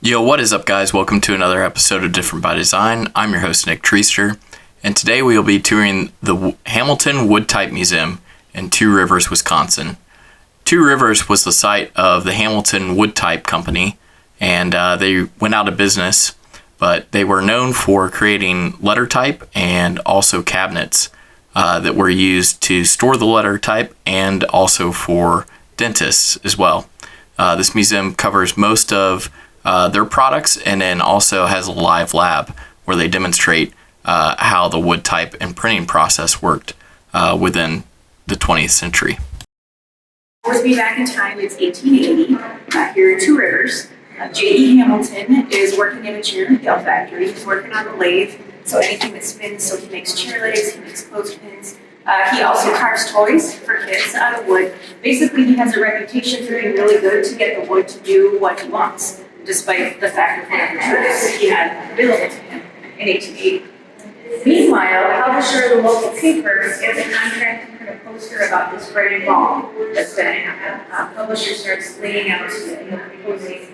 Yo, what is up, guys? Welcome to another episode of Different by Design. I'm your host, Nick Treaster, and today we will be touring the Hamilton Wood Type Museum in Two Rivers, Wisconsin. Two Rivers was the site of the Hamilton Wood Type Company, and they went out of business, but they were known for creating letter type and also cabinets that were used to store the letter type and also for dentists as well. This museum covers most of their products, and then also has a live lab where they demonstrate how the wood type and printing process worked within the 20th century. Force me back in time, it's 1880, here in Two Rivers. J.E. Hamilton is working in a chair and pail factory. He's working on the lathe, so anything that spins, so he makes chair legs, he makes clothespins. He also carves toys for kids out of wood. Basically, he has a reputation for being really good to get the wood to do what he wants, despite the fact that whatever tools he had available to him in 1880. Meanwhile, a publisher of the local paper gets a contract to print a poster about this great ball that's going to happen. Publisher starts laying out proposing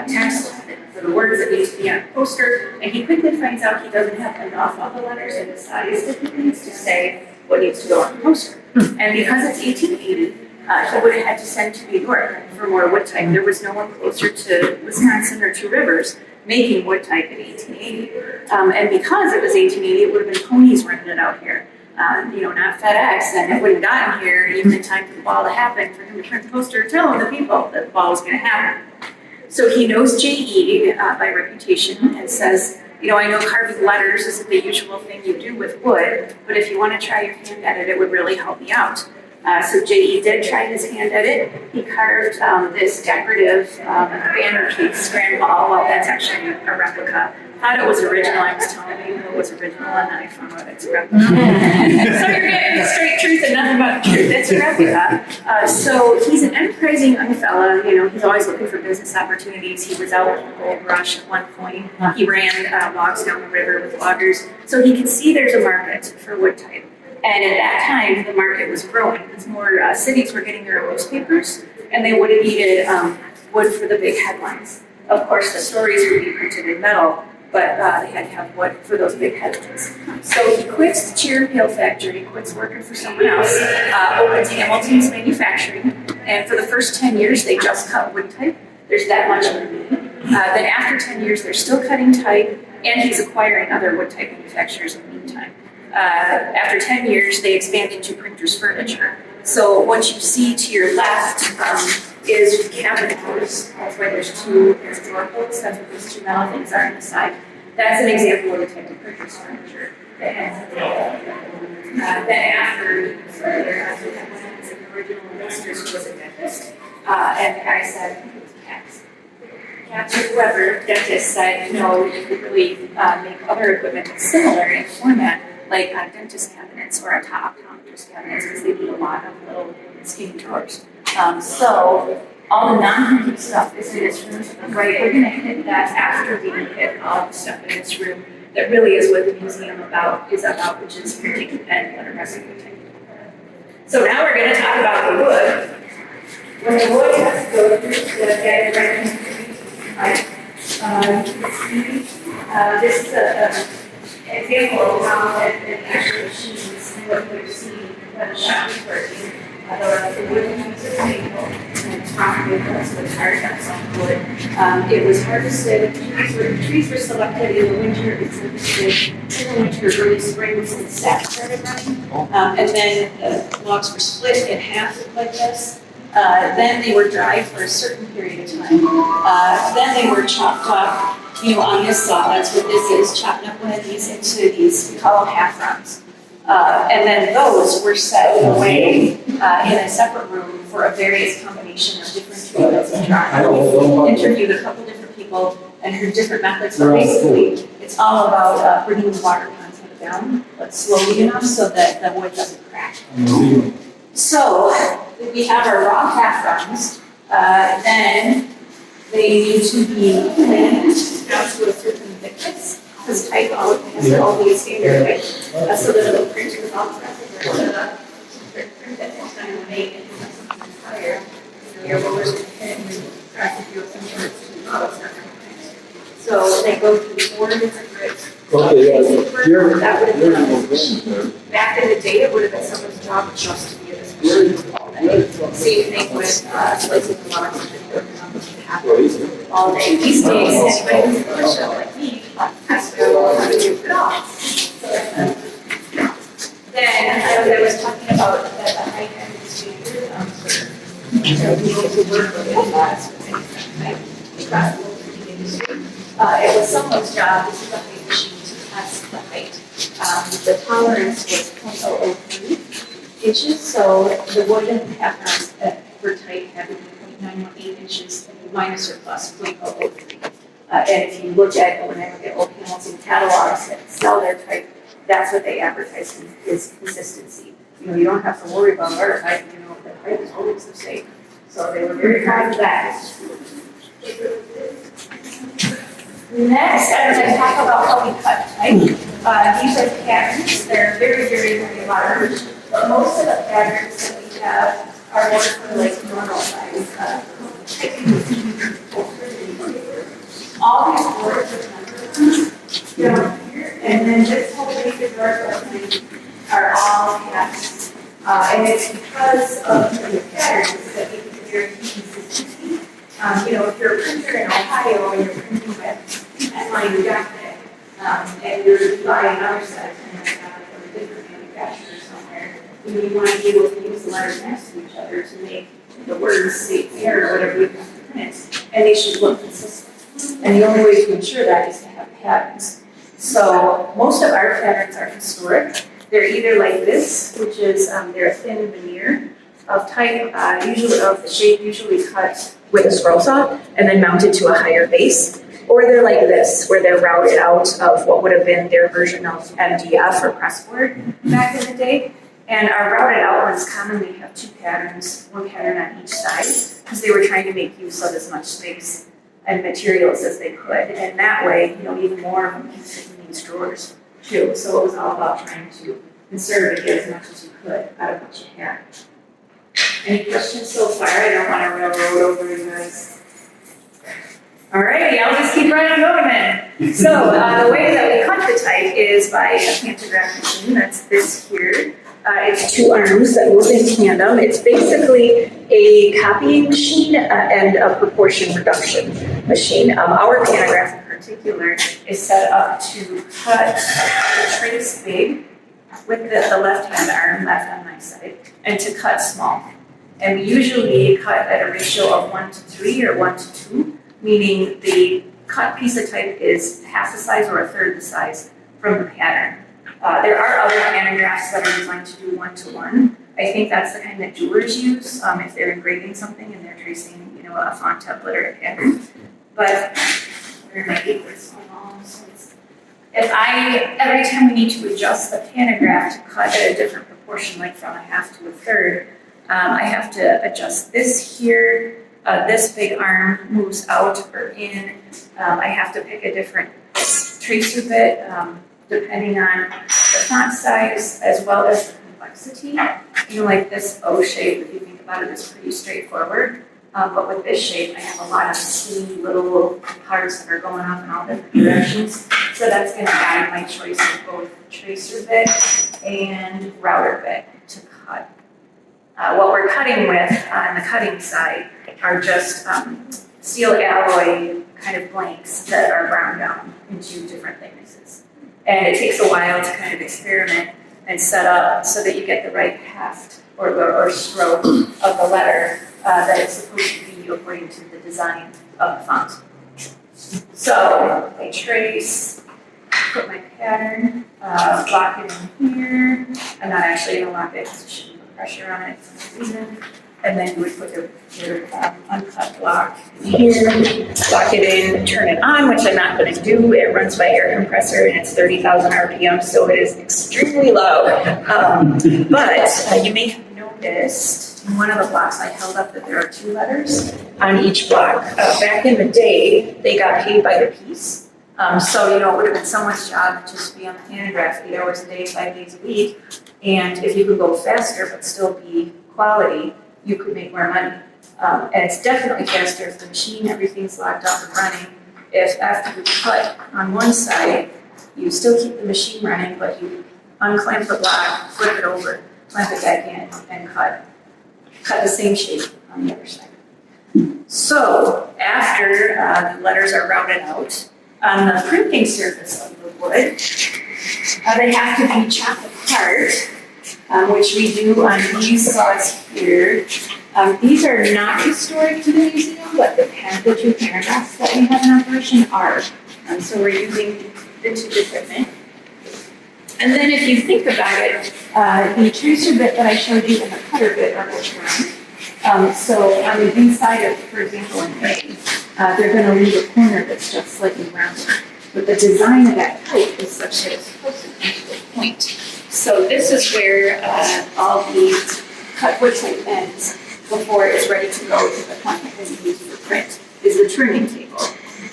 text for the words that need to be on the poster, and he quickly finds out he doesn't have enough of the letters and the size that he needs to say what needs to go on the poster. And because it's 1880, he would have had to send to New York for more wood type. There was no one closer to Wisconsin or Two Rivers making wood type in 1880. And because it was 1880, it would have been ponies running it out here. Not FedEx, and it wouldn't have gotten here even in time for the ball to happen, for him to print the poster telling the people that the ball was going to happen. So he knows J.E. By reputation and says, I know carving letters isn't the usual thing you do with wood, but if you want to try your hand at it, it would really help me out. So J.E. did try his hand at it. He carved this decorative banner case grand ball. Well, that's actually a replica. Thought it was original. I was telling you it was original, and then I found out it's a replica. So you're getting the straight truth and nothing but the truth. It's a replica. So he's an enterprising young fella. He's always looking for business opportunities. He was out in the gold rush at one point. He ran logs down the river with loggers. So he could see there's a market for wood type. And at that time, the market was growing because more cities were getting their own newspapers, and they would have needed wood for the big headlines. Of course, the stories would be printed in metal, but they had to have wood for those big headlines. So he quits the chair and pail factory, quits working for someone else, opens Hamilton's Manufacturing, and for the first 10 years, they just cut wood type. There's that much of it. Then after 10 years, they're still cutting type, and he's acquiring other wood type manufacturers in the meantime. After 10 years, they expand into printers furniture. So what you see to your left is cabinet doors. That's why there's two drawer bolts. That's what these two metal things are on the side. That's an example of the type of printers furniture that has then after one of the original investors who was a dentist, and the guy said, it was cats. Cats or whoever, dentist said, you could really make other equipment that's similar in format, like dentist cabinets or optometrist cabinets, because they need a lot of little skinny drawers. So all the non-printed stuff is in this room, right? We're going to hit that after we hit all the stuff in this room that really is what the museum is about, which is printing and letter printing. So now we're going to talk about the wood. When the wood has to go through the diagram, this is an example of how the actual machines and what we've seen when the shop is working. The wood comes as maple, and it's properly pressed with hard nuts on wood. It was harvested, trees were selected in the winter, it was harvested in the winter, early spring, when the sap started running. And then the logs were split in half like this. Then they were dried for a certain period of time. Then they were chopped up, on this saw. That's what this is, chopping up one of these into these, we call them half rounds. And then those were set away in a separate room for a various combination of different treatments and trials. We interviewed a couple different people and heard different methods, but basically it's all about bringing the water content down, but slowly enough so that the wood doesn't crack. So we have our raw half rounds, then they need to be cleaned down to a certain thickness. This type has to all be a standard height, so that it'll print without pressing or print that it's going to make it something higher. Your rollers can press if you're models not going to print. So they go through 4 different grids. Okay, yeah, That would have been on this you're- machine. Back in the day, it would have been someone's job just to be at this machine all day. Same thing with, placing the locks and working on this happen all day. These days, anybody who's commercial like me has to go and do it all. Then, I was talking about that the high end standard, for people who work with lots of things across the whole industry. It was someone's job, this is a height machine, to test the height. The tolerance was 0.003 inches, so the wooden patterns for type had to be 0.918 inches minus or plus 0.003. And if you look at, when I look at old Hamilton catalogs that sell their type, that's what they advertise is consistency. You know, you don't have to worry about artifact, you know, the height is always the same. So they were very proud of that. Next, I'm going to talk about how we cut type. These are patterns. They're very, very, very large. But most of the patterns that we have are more for like normal size. All these boards are numbers down here, and then this whole basic are all cast. And it's because of the patterns that we can guarantee consistency. You know, if you're a printer in Ohio and you're printing with headline jacket, and you're buying another set of printer from a different manufacturer somewhere, you want to be able to use the letters next to each other to make the words say air or whatever you have to print, and they should look consistent. And the only way to ensure that is to have patterns. So most of our patterns are historic. They're either like this, which is they're a thin veneer of type, usually of the shape, usually cut with a scroll saw and then mounted to a higher base. Or they're like this, where they're routed out of what would have been their version of MDF or pressboard back in the day. And our routed out ones commonly have 2 patterns, 1 pattern on each side, because they were trying to make use of as much space and materials as they could. And that way, you know, even more of them can fit in these drawers too. So it was all about trying to conserve and get as much as you could out of what you had. Any questions so far? I don't want to railroad over you guys. Alrighty, I'll just keep right on going then. So the way that we cut the type is by a pantograph machine. That's this here. It's 2 arms that move in tandem. It's basically a copying machine and a proportion reduction machine. Our pantograph in particular is set up to cut the trace big with the left-hand arm, left on my side, and to cut small. And we usually cut at a ratio of 1:3 or 1:2, meaning the cut piece of type is half the size or a third the size from the pattern. There are other pantographs that are designed to do 1:1. I think that's the kind that jewelers use if they're engraving something and they're tracing, you know, a font template or a pattern. But where are my papers? Every time we need to adjust the pantograph to cut at a different proportion, like from a half to a third, I have to adjust this here. This big arm moves out or in. I have to pick a different tracer bit. Depending on the font size as well as the complexity. You know, like this O shape, if you think about it, is pretty straightforward. But with this shape, I have a lot of skinny little parts that are going off in all different directions. So that's going to guide my choice of both tracer bit and router bit to cut. What we're cutting with on the cutting side are just steel alloy kind of blanks that are ground down into different thicknesses. And it takes a while to kind of experiment and set up so that you get the right heft or stroke of the letter that it's supposed to be according to the design of the font. So I trace, put my pattern, lock it in here. I'm not actually going to lock it because it shouldn't put pressure on it for some reason. And then you would put your uncut block here, lock it in, turn it on, which I'm not going to do. It runs by air compressor and it's 30,000 RPM, so it is extremely low. But you may have noticed in one of the blocks I held up that there are 2 letters on each block. Back in the day, they got paid by the piece. So, you know, it would have been someone's job to just be on the pantograph 8 hours a day, 5 days a week. And if you could go faster but still be quality, you could make more money. And it's definitely faster if the machine, everything's locked up and running. If after you cut on one side, you still keep the machine running, but you unclamp the block, flip it over, clamp it back in, and cut the same shape on the other side. So after the letters are routed out, on the printing surface of the wood, they have to be chopped apart, which we do on these saws here. These are not historic to the museum, but the two paragraphs that we have in operation are. So we're using vintage equipment. And then if you think about it, the tracer bit that I showed you and the cutter bit are both round. So on the inside of, for example, in A, they're going to leave a corner that's just slightly rounded. But the design of that pipe is such that it's supposed to come to a point. So this is where all the cut wood type ends before it's ready to go to the point that is used for print, is the trimming table.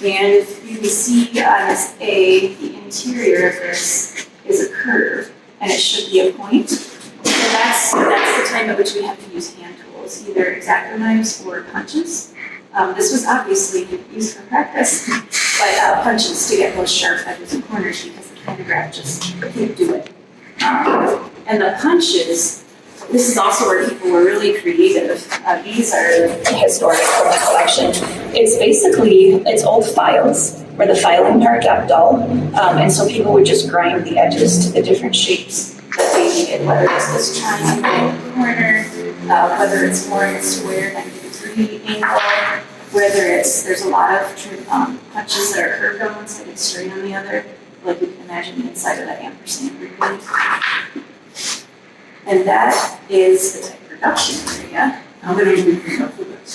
And if you can see on this A, the interior of this is a curve, and it should be a point. So that's the time at which we have to use hand tools, either X-Acto knives or punches. This was obviously used for practice, but punches to get those sharp edges and corners because the pantograph just can't do it. And the punches, this is also where people were really creative. These are historic from the collection. It's old files where the filing part got dull, and so people would just grind the edges to the different shapes that they needed, whether it's this triangle corner, whether it's more of a square 90-degree angle, whether there's a lot of punches that are curved on one side and straight on the other, like you can imagine the inside of that ampersand gradient. And that is the type production area. How many do we pick up for that?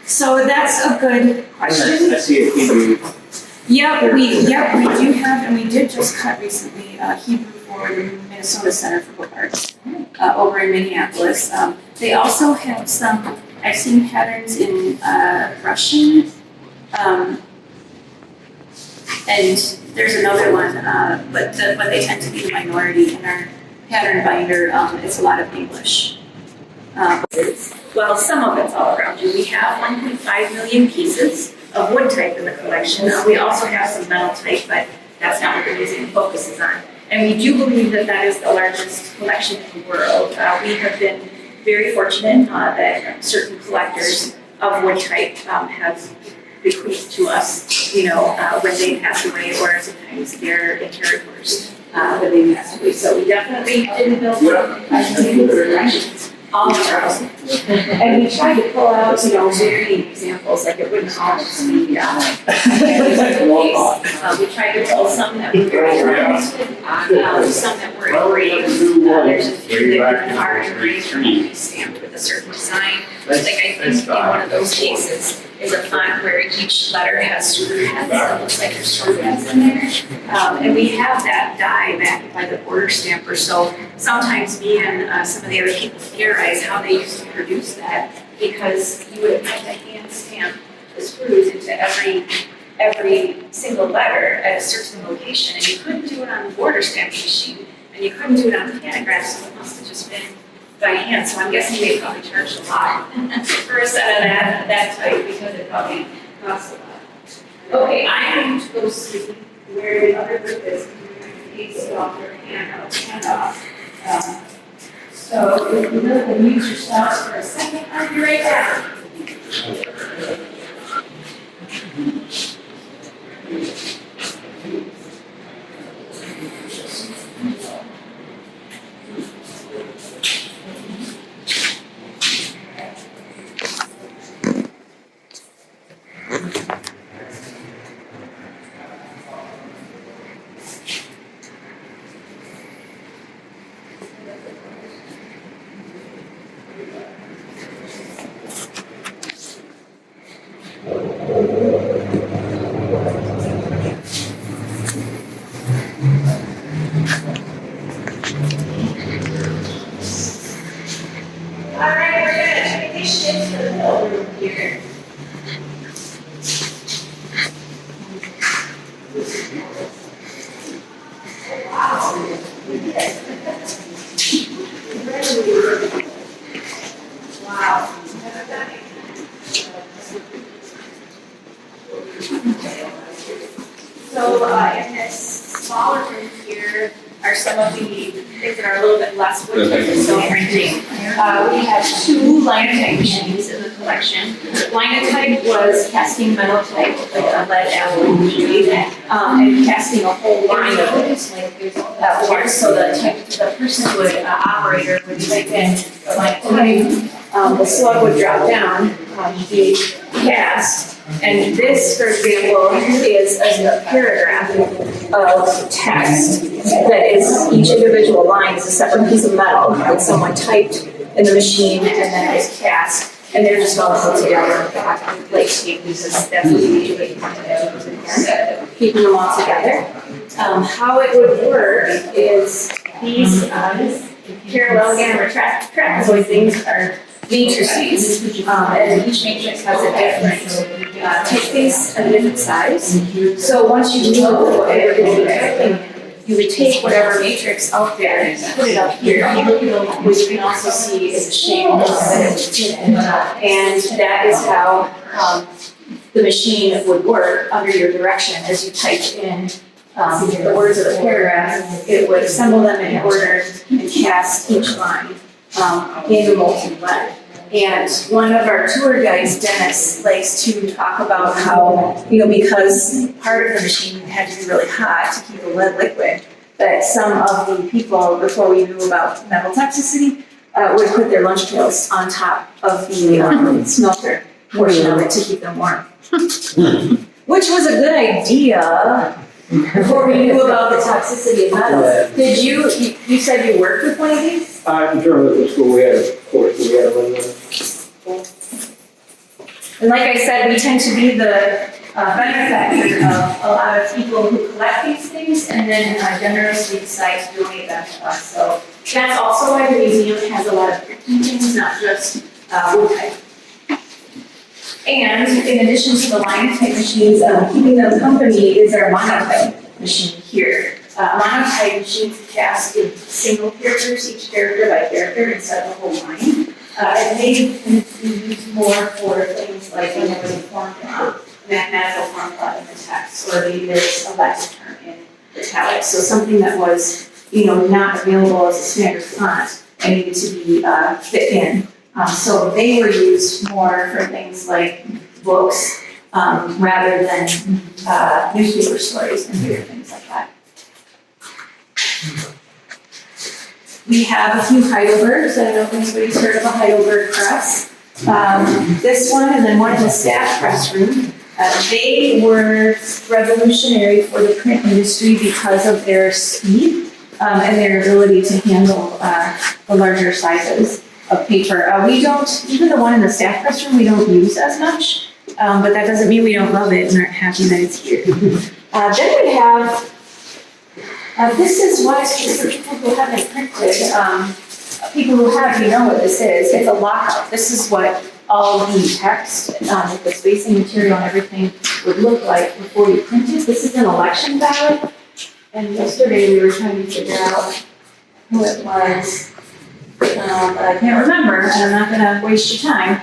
So that's a good question. I see a Hebrew. We do have, and we did just cut recently, Hebrew for the Minnesota Center for Book Arts over in Minneapolis. They also have some, I've seen patterns in Russian, and there's another one, but they tend to be the minority in our pattern binder. It's a lot of English. Well, some of it's all around you. We have 1.5 million pieces of wood type in the collection. We also have some metal type, but that's not what the museum focuses on. And we do believe that that is the largest collection in the world. We have been very fortunate that certain collectors of wood type have bequeathed to us, when they pass away, or sometimes their inheritors when they pass away. So we definitely didn't build collections all of our own. And we tried to pull out, varying examples, like it wouldn't always be we tried to pull some that were very round, some that were engraved. There's a few that are engraved or maybe stamped with a certain design. Like I think in one of those cases is a font where each letter has screw heads. It looks like there's screw heads in there. And we have that die backed by the border stamper. So sometimes me and some of the other people theorize how they used to produce that, because you would have to hand stamp the screws into every single letter at a certain location, and you couldn't do it on the border stamping machine, and you couldn't do it on the pantograph, so it must have just been by hand. So I'm guessing they probably charged a lot for a set of that type, because it probably costs a lot. Okay, I'm going to go see where the other group is. Paste it off their hand off. So if you will mute yourselves for a second, I'll be right back. So in this smaller room here are some of the things that are a little bit less wood type and stone printing. We have 2 linotype machines in the collection. Linotype was casting metal type, like a lead alloy machine, and casting a whole line of it at once. So the person would, operator would type in the linotype, the slug would drop down, be cast. And this, for example, is a paragraph of text that is, each individual line is a separate piece of metal that someone typed in the machine and then it's cast. And they're just all put together like tape because that's what you usually keeping them all together. How it would work is these parallelogram or trapezoid things are matrices, and each matrix has a different typeface and a different size. So once you know what everything is typing, you would take whatever matrix out there and put it up here, which you can also see is a shape that it's in. And that is how the machine would work under your direction as you typed in the words of the paragraph. It would assemble them in order and cast each line in the molten lead. And one of our tour guides, Dennis, likes to talk about how, because part of the machine had to be really hot to keep the lead liquid, that some of the people, before we knew about metal toxicity, would put their lunch pails on top of the smelter portion of it to keep them warm. Which was a good idea before we knew about the toxicity of metals. Did you said you worked with one of these? In journalism school, we had a course, we had to run one. And like I said, we tend to be the benefactor of a lot of people who collect these things and then generously decide to donate them to us. So that's also why the museum has a lot of printing things, not just wood type. And in addition to the linotype machines, keeping them company is our monotype machine here. Monotype machines cast in single characters, each character by character instead of a whole line. And they can be used more for things like when there was a formula, mathematical formula in the text, or maybe there's a Latin term in italics. So something that was, not available as a standard font and needed to be fit in. So they were used more for things like books rather than newspaper stories and bigger things like that. We have a few Heidelbergs. I don't know if anybody's heard of a Heidelberg press. This one and then one in the staff press room. They were revolutionary for the print industry because of their speed and their ability to handle the larger sizes of paper. We don't, even the one in the staff press room, we don't use as much, but that doesn't mean we don't love it and aren't happy that it's here. Then we have, this is what, for people who haven't printed, people who have, know what this is. It's a lockout. This is what all the text, with the spacing material and everything would look like before you print it. This is an election ballot, and yesterday we were trying to figure out who it was. But I can't remember, and I'm not gonna waste your time.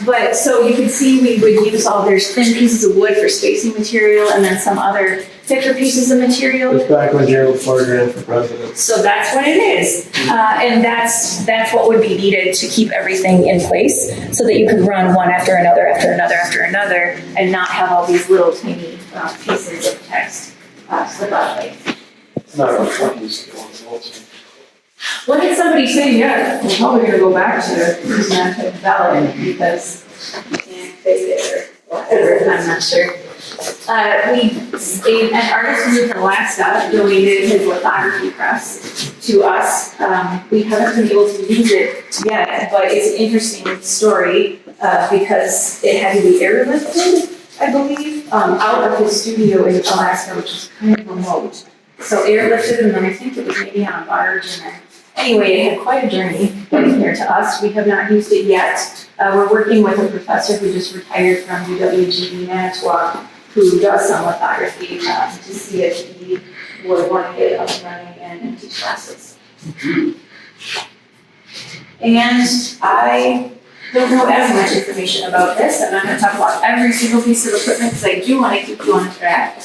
But so you can see we would use there's thin pieces of wood for spacing material and then some other thicker pieces of material. It's back when Gerald Ford ran for president. So that's what it is. And that's what would be needed to keep everything in place so that you could run one after another, after another, after another, and not have all these little tiny pieces of text slip out like. It's not a fucking skill. What did somebody say? Yeah, we're probably gonna go back to using that type of ballot because you can't fix it or whatever, I'm not sure. An artist who moved from Alaska donated his lithography press to us. We haven't been able to use it yet, but it's an interesting story because it had to be airlifted, I believe, out of his studio in Alaska, which is kind of remote. So airlifted, and then I think it was maybe on a barge, and then anyway, it had quite a journey getting here to us. We have not used it yet. We're working with a professor who just retired from UWGB Manitowoc, who does some lithography, to see if he would want to get it up and running and teach classes. And I don't know as much information about this. I'm not gonna talk about every single piece of equipment because I do wanna keep you on track.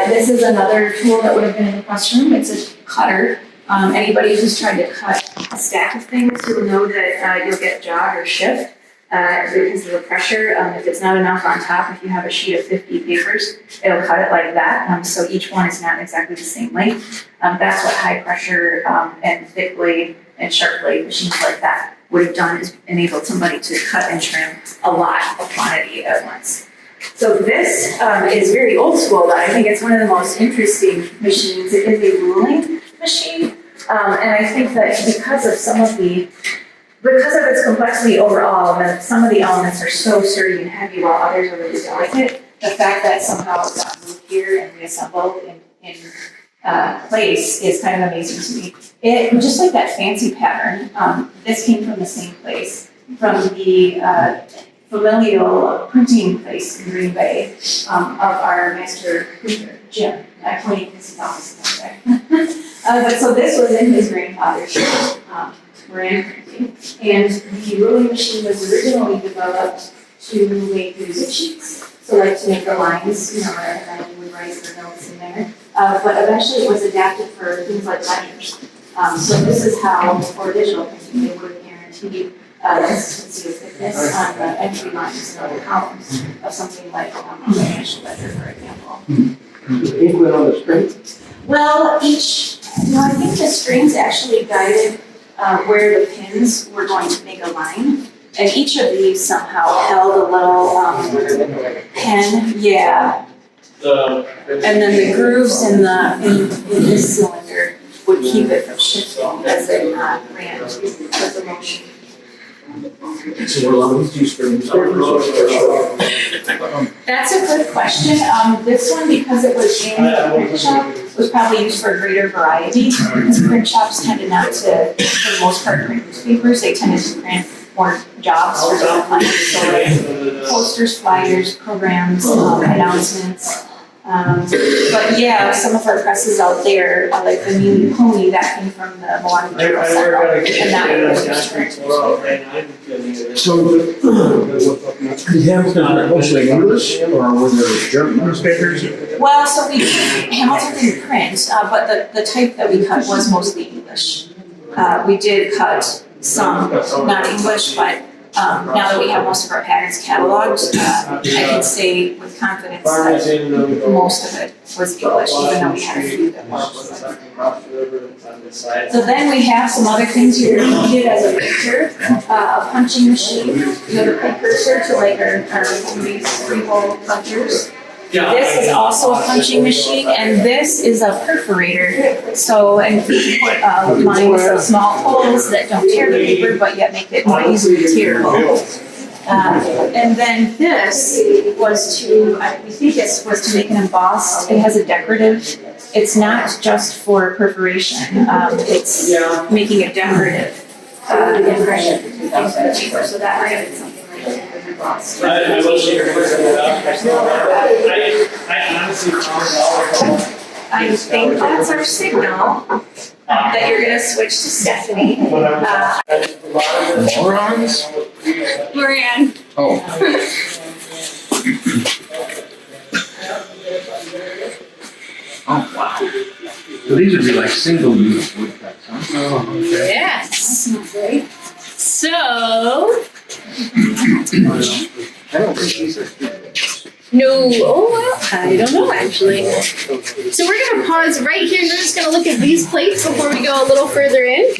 This is another tool that would have been in the question. It's a cutter. Anybody who's tried to cut a stack of things, you'll know that you'll get jog or shift because of the pressure. If it's not enough on top, if you have a sheet of 50 papers, it'll cut it like that. So each one is not exactly the same length. That's what high pressure and thick blade and sharp blade machines like that would have done, is enabled somebody to cut and trim a lot of quantity at once. So this is very old school, but I think it's one of the most interesting machines. It is a ruling machine, and I think that because of its complexity overall, and some of the elements are so sturdy and heavy while others are really delicate, the fact that somehow it got moved here and reassembled in place is kind of amazing to me. It, just like that fancy pattern, this came from the same place, from the familial printing place in Green Bay of our master printer, Jim. I pointed his office back there. But so this was in his grandfather's shop, brand printing. And the ruling machine was originally developed to make music sheets. So like to make the lines, and then you would write your notes in there. But eventually it was adapted for things like ledgers. So this is how, for digital printing, they would guarantee consistency of thickness on the entry lines and the columns of something like a financial ledger, for example. Ink went on the string? Well, I think the strings actually guided where the pins were going to make a line. And each of these somehow held a little pin, yeah. And then the grooves in this cylinder would keep it from shifting as it ran with the motion. So we're allowed to use strings. That's a good question. This one, because it was in a print shop, was probably used for a greater variety. Because print shops tended not to, for the most part, print newspapers. They tended to print more jobs for different clients. So like posters, flyers, programs, announcements. But yeah, some of our presses out there, like the Muni Pony, that came from the Milwaukee Journal Center. And that was So, did Hamilton mostly English, or were there German newspapers? well, so Hamilton didn't print, but the type that we cut was mostly English. We did cut some not English, but now that we have most of our patterns cataloged, I can say with confidence that most of it was English, even though we had a few that weren't. So then we have some other things here needed as a picture, a punching machine, the precursor to like our three-hole punchers. This is also a punching machine, and this is a perforator. So, and we put lines of small holes that don't tear the paper, but yet make it more easily tearable. And then this was we think it was to make an embossed. It has a decorative. It's not just for perforation. It's making it decorative impression of the paper. So that might have been something like that. I honestly found out. I think that's our signal that you're gonna switch to Stephanie. Morons? Lorianne. Oh. Oh, wow. So these would be like single-use woodcuts, huh? Oh, okay. Yes. So, I don't think these are good. no, oh, well, I don't know actually. So we're gonna pause right here and we're just gonna look at these plates before we go a little further in.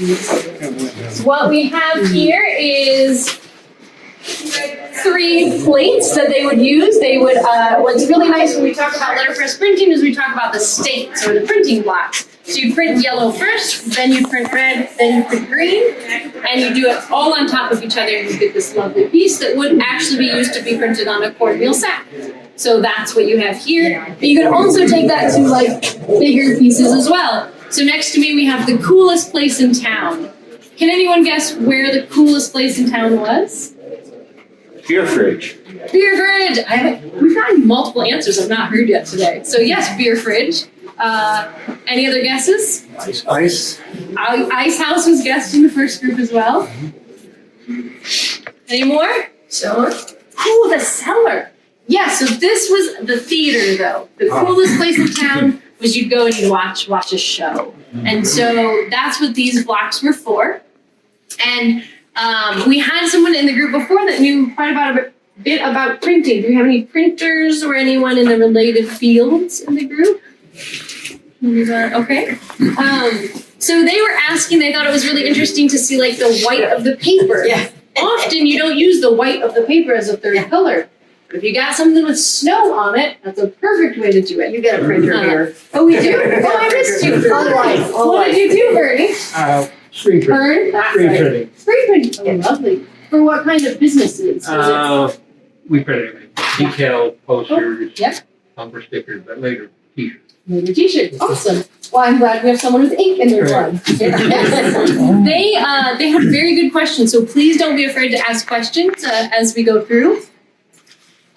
So what we have here is 3 plates that they would use. They would, what's really nice when we talk about letterpress printing is we talk about the states or the printing blocks. So you print yellow first, then you print red, then you print green, and you do it all on top of each other and you get this lovely piece that would actually be used to be printed on a cornmeal sack. So that's what you have here. But you can also take that to like bigger pieces as well. So next to me we have the coolest place in town. Can anyone guess where the coolest place in town was? Beer fridge. Beer fridge! We've gotten multiple answers I've not heard yet today. So yes, beer fridge. Any other guesses? Ice. Ice House was guessed in the first group as well. Any more? Cellar? Oh, the cellar. Yeah, so this was the theater though. The coolest place in town was you'd go and you'd watch a show. And so that's what these blocks were for. And we had someone in the group before that knew quite a bit about printing. Do we have any printers or anyone in the related fields in the group? Okay. So they were asking, they thought it was really interesting to see like the white of the paper. Yeah. Often you don't use the white of the paper as a third color. But if you got something with snow on it, that's a perfect way to do it. You got a printer here. Oh, we do? Oh, I missed you. All life, all What life. did you do, Bernie? Screen print. Burn? That's Screen right. printing. Screen printing. Oh, lovely. For what kind of businesses? Was We print everything. Decal, posters, Yep. bumper stickers, but later t-shirts. Maybe t-shirts. Awesome. Well, I'm glad we have someone with ink in their blood. They have very good questions, so please don't be afraid to ask questions as we go through.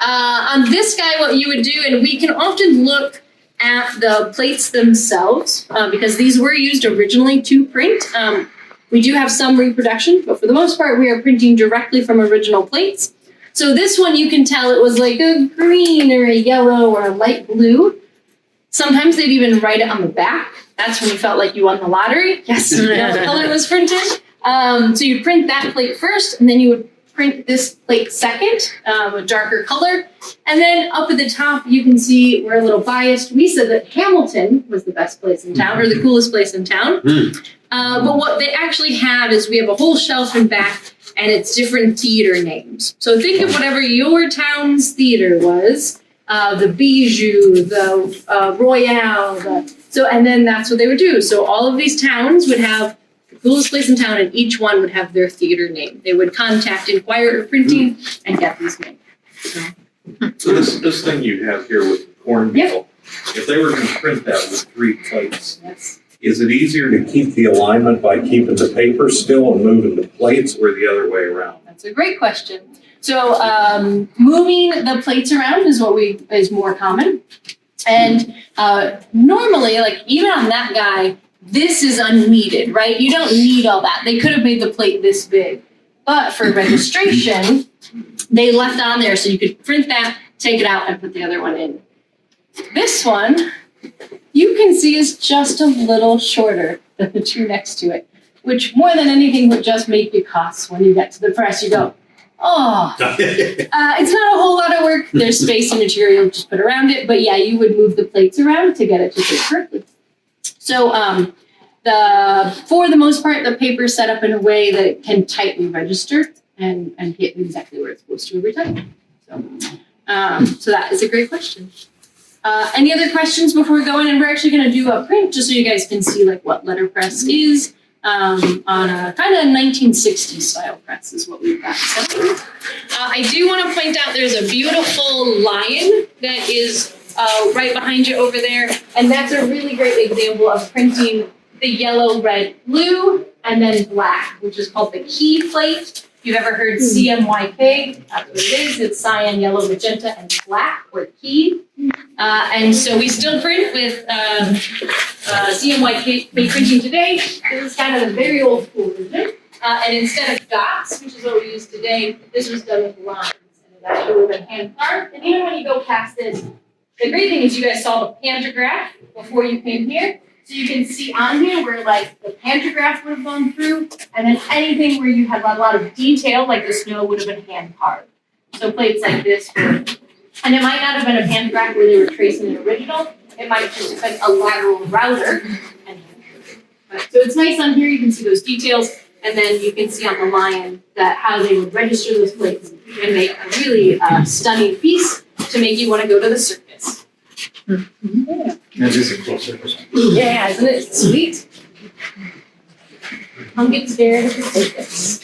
On this guy, what you would do, and we can often look at the plates themselves because these were used originally to print. We do have some reproduction, but for the most part, we are printing directly from original plates. So this one, you can tell it was like a green or a yellow or a light blue. Sometimes they'd even write it on the back. That's when you felt like you won the lottery. Yes, the color was printed. So you'd print that plate first, and then you would print this plate second, a darker color. And then up at the top, you can see we're a little biased. We said that Hamilton was the best place in town, or the coolest place in town. But what they actually have is we have a whole shelf in back, and it's different theater names. So think of whatever your town's theater was. The Bijou, the Royale, and then that's what they would do. So all of these towns would have the coolest place in town, and each one would have their theater name. They would contact Inquirer Printing and get these made. So this thing you have here with the cornmeal, if they were gonna print that with 3 plates, Yes. is it easier to keep the alignment by keeping the paper still and moving the plates, or the other way around? That's a great question. So moving the plates around is more common. And normally, like even on that guy, this is unneeded, right? You don't need all that. They could have made the plate this big. But for registration, they left on there so you could print that, take it out, and put the other one in. This one, you can see is just a little shorter than the two next to it, which more than anything would just make you cuss when you get to the press. You go, oh, it's not a whole lot of work. There's space and material just put around it. But yeah, you would move the plates around to get it to fit correctly. So for the most part, the paper is set up in a way that it can tightly register and hit exactly where it's supposed to every time. So that is a great question. Any other questions before we go in? And we're actually going to do a print just so you guys can see like what letterpress is. On a kind of 1960s style press is what we've got. So, I do want to point out there's a beautiful lion that is right behind you over there, and that's a really great example of printing the yellow, red, blue, and then black, which is called the key plate. If you've ever heard CMYK, that's what it is. It's cyan, yellow, magenta, and black, or key. And so we still print with CMYK printing today. This is kind of a very old school version. And instead of dots, which is what we use today, this was done with lines. And it actually would have been hand carved. And even when you go past this, the great thing is you guys saw the pantograph before you came here. So you can see on here where like the pantograph would have gone through, and then anything where you had a lot of detail, like the snow, would have been hand carved. So plates like this were, and it might not have been a pantograph where they were tracing an original. It might just have been a lateral router. And so it's nice on here. You can see those details, and then you can see on the lion that how they would register those plates and make a really stunning piece to make you want to go to the circus. That is a cool surface. Yeah, isn't it sweet? Come get scared of the circus.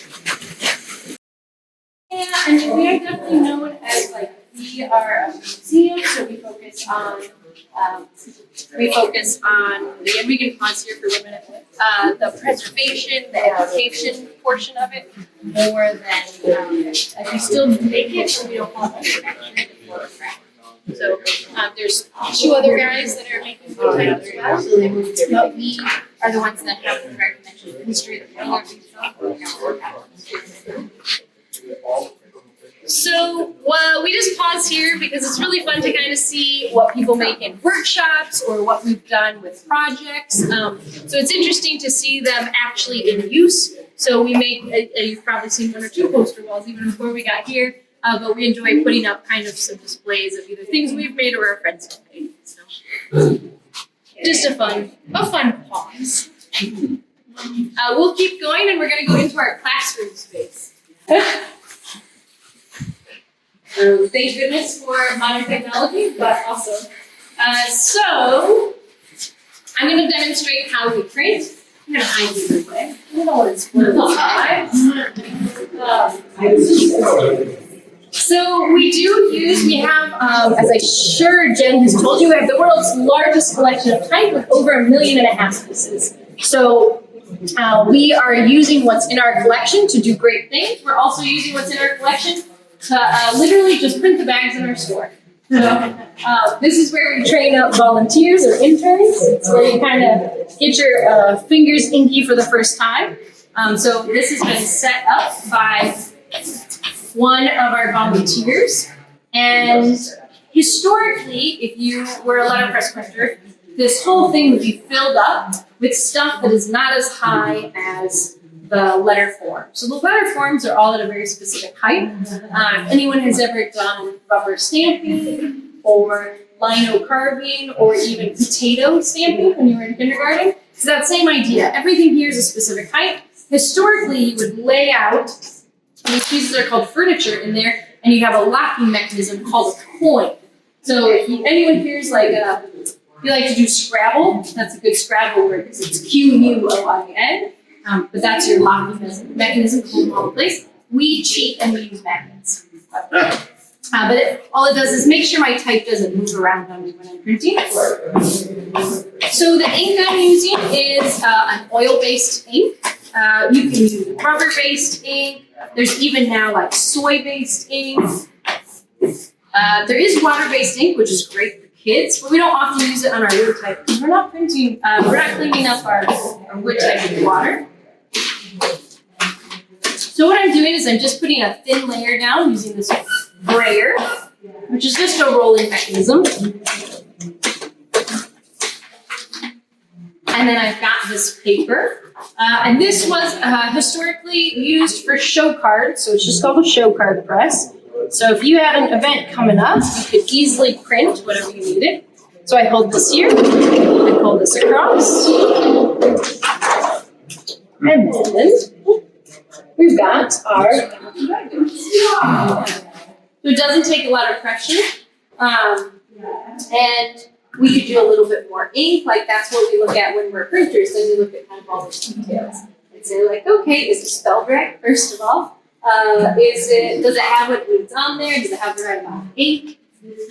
Yeah, and we are definitely known as like we are a museum, so we focus on again we can pause here for a minute. The preservation, the education portion of it, more than we still make it, but we don't want to manufacture it for craft. So there's 2 other guys that are making food items as well. So they moved there, but we are the ones that have the direct connection to the history of the So we just pause here because it's really fun to kind of see what people make in workshops or what we've done with projects. So it's interesting to see them actually in use. So we make, you've probably seen 1 or 2 poster walls even before we got here, but we enjoy putting up kind of some displays of either things we've made or our friends have made. So just a fun pause. We'll keep going and we're going to go into our classroom space. Thank goodness for modern technology, but also. So, I'm going to demonstrate how we print. I'm going to hide you this way. I don't want to split the sides. So, we have, as I'm sure Jen has told you, we have the world's largest collection of type with over 1.5 million pieces. So, we are using what's in our collection to do great things. We're also using what's in our collection to literally just print the bags in our store. So this is where we train up volunteers or interns. It's where you kind of get your fingers inky for the first time. So this has been set up by one of our volunteers. And historically, if you were a letterpress printer, this whole thing would be filled up with stuff that is not as high as the letter form. So the letter forms are all at a very specific height. If anyone has ever done rubber stamping or lino carving or even potato stamping when you were in kindergarten, it's that same idea. Everything here is a specific height. Historically, you would lay out, these pieces are called furniture in there, and you have a locking mechanism called a coin. So if anyone here's you like to do Scrabble, that's a good Scrabble word because it's Q-U-O-I-N. But that's your locking mechanism holding all in place. We cheat and we use magnets. All it does is make sure my type doesn't move around on me when I'm printing. So the ink I'm using is an oil-based ink. You can use rubber-based ink. There's even now like soy-based ink. There is water-based ink, which is great for kids, but we don't often use it on our wood type because we're not printing, we're not cleaning up our wood type with water. So what I'm doing is I'm just putting a thin layer down using this brayer, which is just a rolling mechanism. And then I've got this paper. And this was historically used for show cards, so it's just called a show card press. So if you had an event coming up, you could easily print whatever you needed. So I hold this here, I pull this across, and then we've got our, so it doesn't take a lot of pressure, and we could do a little bit more ink, like that's what we look at when we're printers, then we look at kind of all those details. And say like, okay, is it spelled right, first of all? Does it have what it's on there? Does it have the right amount of ink?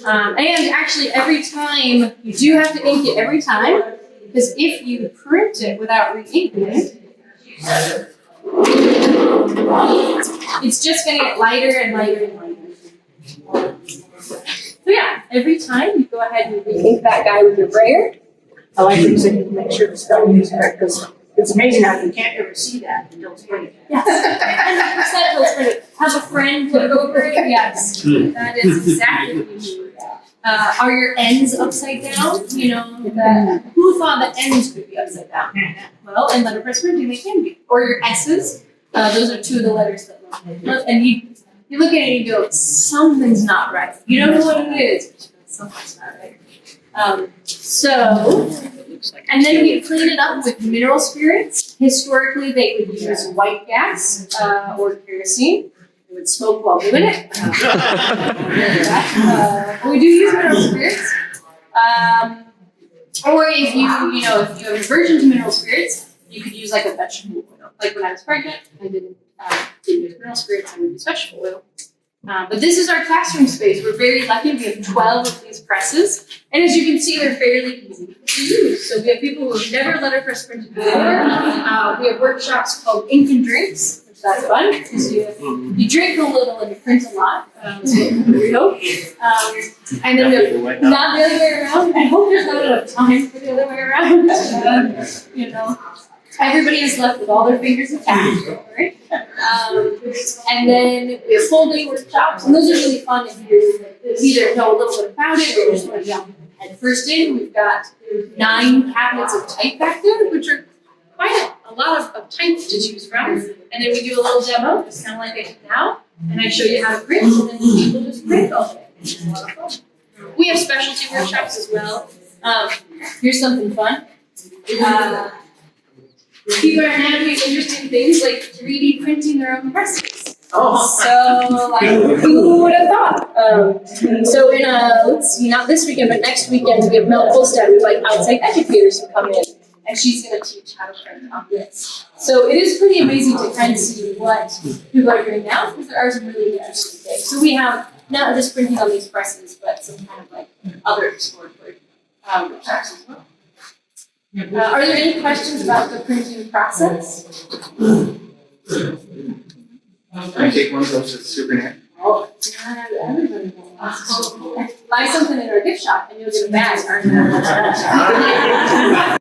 And actually every time, you do have to ink it every time, because if you print it without re-inking it, it's just going to get lighter and lighter and lighter. So yeah, every time you go ahead and re-ink that guy with your brayer. I like things that you can make sure the spelling is correct, because it's amazing how you can't ever see that until it's printed. Yes, 100% will print it. Have a friend look over it. Yes, that is exactly what you need. Are your N's upside down? You know, who thought that N's could be upside down? Well, in letterpress printing, they can be. Or your S's. Those are two of the letters that look. And you look at it and you go, something's not right. You don't know what it is. Something's not right. And then we clean it up with mineral spirits. Historically, they would use white gas or kerosene. They would smoke while doing it. We do use mineral spirits. Or if you have an aversion to mineral spirits, you could use like a vegetable oil. Like when I was pregnant, I didn't use mineral spirits, I would use vegetable oil. But this is our classroom space. We're very lucky. We have 12 of these presses. And as you can see, they're fairly easy to use. So we have people who have never letterpress printed before. We have workshops called Ink and Drinks, which that's fun. Because you drink a little and you print a lot. So we hope. And then not the other way around. I hope there's not enough time for the other way around. Everybody is left with all their fingers attached, right? And then we have full day workshops, and those are really fun if you either know a little bit about it or just want to jump head first in. We've got 9 cabinets of type back there, which are quite a lot of type to choose from. And then we do a little demo, just kind of like I do now, and I show you how to print, and then people just print all day. It's a lot of fun. We have specialty workshops as well. Here's something fun. People are having interesting things like 3D printing their own presses. So, like, who would have thought? So in let's see, not this weekend, but next weekend, we have Mel Kolstad, who's like outside educators who come in, and she's gonna teach how to print on this. So it is pretty amazing to kind of see what people are doing now, because there are some really interesting things. So we have not just printing on these presses, but some kind of like other exploratory workshops as well. Are there any questions about the printing process? Can I take one of those at Souvenir? Oh, everybody wants. Buy something in our gift shop and you'll get a bag.